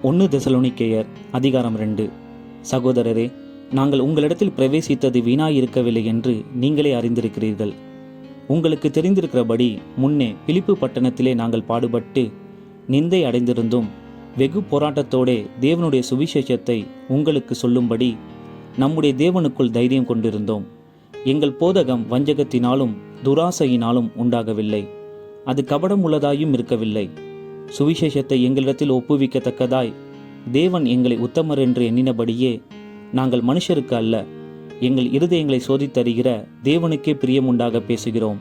1 தெசலோனிக்கேயர் அதிகாரம் 2. சகோதரரே, நாங்கள் உங்களிடத்தில் பிரவேசித்தது வீணாயிருக்கவில்லை என்று நீங்களே அறிந்திருக்கிறீர்கள். உங்களுக்கு தெரிந்திருக்கிறபடி முன்னே பிலிப்பு பட்டணத்திலே நாங்கள் பாடுபட்டு நிந்தை அடைந்திருந்தும் வெகு போராட்டத்தோடே தேவனுடைய சுவிசேஷத்தை உங்களுக்கு சொல்லும்படி நம்முடைய தேவனுக்குள் தைரியம் கொண்டிருந்தோம். எங்கள் போதகம் வஞ்சகத்தினாலும் துராசையினாலும் உண்டாகவில்லை, அது கபடம் உள்ளதாயும் இருக்கவில்லை. சுவிசேஷத்தை எங்களிடத்தில் ஒப்புவிக்கத்தக்கதாய் தேவன் எங்களை உத்தமர் என்று எண்ணினபடியே நாங்கள் மனுஷருக்கு அல்ல, எங்கள் இருதயங்களை சோதித்தறிகிற தேவனுக்கே பிரியமுண்டாக பேசுகிறோம்.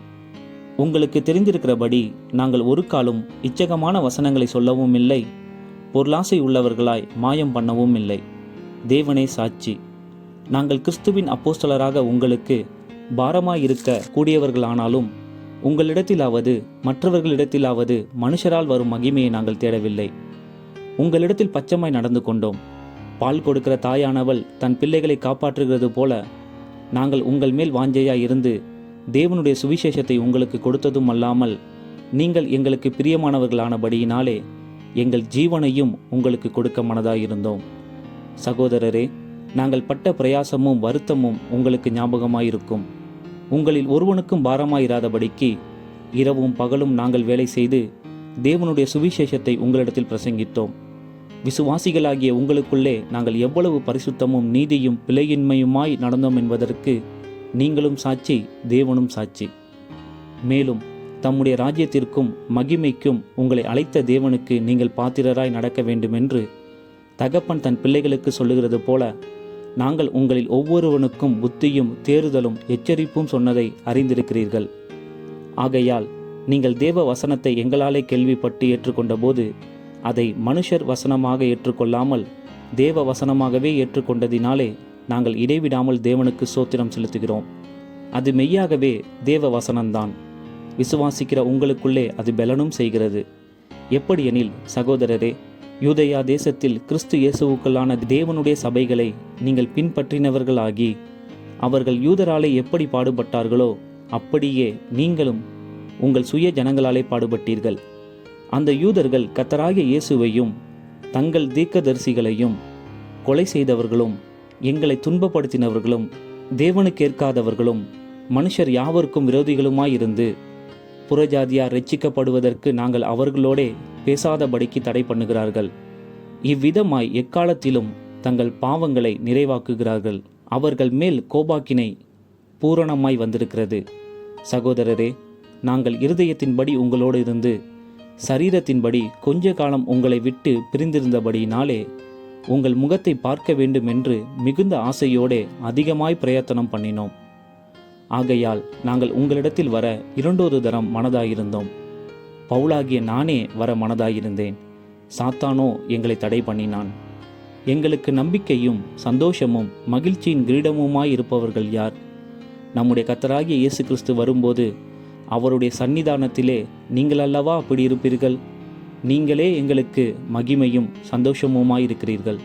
உங்களுக்கு தெரிந்திருக்கிறபடி நாங்கள் ஒரு காலும் இச்சகமான வசனங்களை சொல்லவும் இல்லை, பொருளாசை உள்ளவர்களாய் மாயம் பண்ணவும் இல்லை. தேவனே சாட்சி, நாங்கள் கிறிஸ்துவின் அப்போஸ்தலராக உங்களுக்கு பாரமாயிருக்க கூடியவர்களானாலும் உங்களிடத்திலாவது மற்றவர்களிடத்திலாவது மனுஷரால் வரும் மகிமையை நாங்கள் தேடவில்லை. உங்களிடத்தில் பச்சமாய் நடந்து கொண்டோம். பால் கொடுக்கிற தாயானவள் தன் பிள்ளைகளை காப்பாற்றுகிறது போல நாங்கள் உங்கள் மேல் வாஞ்சையாய் இருந்து தேவனுடைய சுவிசேஷத்தை உங்களுக்கு கொடுத்ததும் அல்லாமல், நீங்கள் எங்களுக்கு பிரியமானவர்களானபடியினாலே எங்கள் ஜீவனையும் உங்களுக்கு கொடுக்க மனதாயிருந்தோம். சகோதரரே, நாங்கள் பட்ட பிரயாசமும் வருத்தமும் உங்களுக்கு ஞாபகமாயிருக்கும். உங்களில் ஒருவனுக்கும் பாரமாயிராதபடிக்கு இரவும் பகலும் நாங்கள் வேலை செய்து தேவனுடைய சுவிசேஷத்தை உங்களிடத்தில் பிரசங்கித்தோம். விசுவாசிகளாகிய உங்களுக்குள்ளே நாங்கள் எவ்வளவு பரிசுத்தமும் நீதியும் பிழையின்மையுமாய் நடந்தோம் என்பதற்கு நீங்களும் சாட்சி, தேவனும் சாட்சி. மேலும் தம்முடைய ராஜ்யத்திற்கும் மகிமைக்கும் உங்களை அழைத்த தேவனுக்கு நீங்கள் பாத்திரராய் நடக்க வேண்டுமென்று தகப்பன் தன் பிள்ளைகளுக்கு சொல்லுகிறது போல நாங்கள் உங்களில் ஒவ்வொருவனுக்கும் புத்தியும் தேறுதலும் எச்சரிப்பும் சொன்னதை அறிந்திருக்கிறீர்கள். ஆகையால் நீங்கள் தேவ வசனத்தை எங்களாலே கேள்விப்பட்டு ஏற்றுக்கொண்ட போது அதை மனுஷர் வசனமாக ஏற்றுக்கொள்ளாமல் தேவ வசனமாகவே ஏற்றுக்கொண்டதினாலே நாங்கள் இடைவிடாமல் தேவனுக்கு ஸ்தோத்திரம் செலுத்துகிறோம். அது மெய்யாகவே தேவ வசனம்தான். விசுவாசிக்கிற உங்களுக்குள்ளே அது பெலனும் செய்கிறது. எப்படியெனில் சகோதரரே, யூதேயா தேசத்தில் கிறிஸ்து இயேசுவுக்குள்ளான தேவனுடைய சபைகளை நீங்கள் பின்பற்றினவர்களாகி அவர்கள் யூதராலே எப்படி பாடுபட்டார்களோ அப்படியே நீங்களும் உங்கள் சுய ஜனங்களாலே பாடுபட்டீர்கள். அந்த யூதர்கள் கர்த்தராகிய இயேசுவையும் தங்கள் தீர்க்கதரிசிகளையும் கொலை செய்தவர்களும் எங்களை துன்பப்படுத்தினவர்களும் தேவனுக்கேற்காதவர்களும் மனுஷர் யாவருக்கும் விரோதிகளுமாயிருந்து புறஜாதியார் ரட்சிக்கப்படுவதற்கு நாங்கள் அவர்களோடே பேசாதபடிக்கு தடை பண்ணுகிறார்கள். இவ்விதமாய் எக்காலத்திலும் தங்கள் பாவங்களை நிறைவாக்குகிறார்கள். அவர்கள் மேல் கோபாக்கினை பூரணமாய் வந்திருக்கிறது. சகோதரரே, நாங்கள் இருதயத்தின்படி உங்களோடு இருந்து சரீரத்தின்படி கொஞ்ச காலம் உங்களை விட்டு பிரிந்திருந்தபடியினாலே உங்கள் முகத்தை பார்க்க வேண்டும் என்று மிகுந்த ஆசையோடே அதிகமாய் பிரயத்தனம் பண்ணினோம். ஆகையால் நாங்கள் உங்களிடத்தில் வர 2 தரம் மனதாயிருந்தோம். பவுலாகிய நானே வர மனதாயிருந்தேன், சாத்தானோ எங்களை தடை பண்ணினான். எங்களுக்கு நம்பிக்கையும் சந்தோஷமும் மகிழ்ச்சியின் கிரீடமுமாயிருப்பவர்கள் யார்? நம்முடைய கர்த்தராகிய இயேசு கிறிஸ்து வரும்போது அவருடைய சன்னிதானத்திலே நீங்கள் அல்லவா அப்படி இருப்பீர்கள்? நீங்களே எங்களுக்கு மகிமையும் சந்தோஷமுமாயிருக்கிறீர்கள்.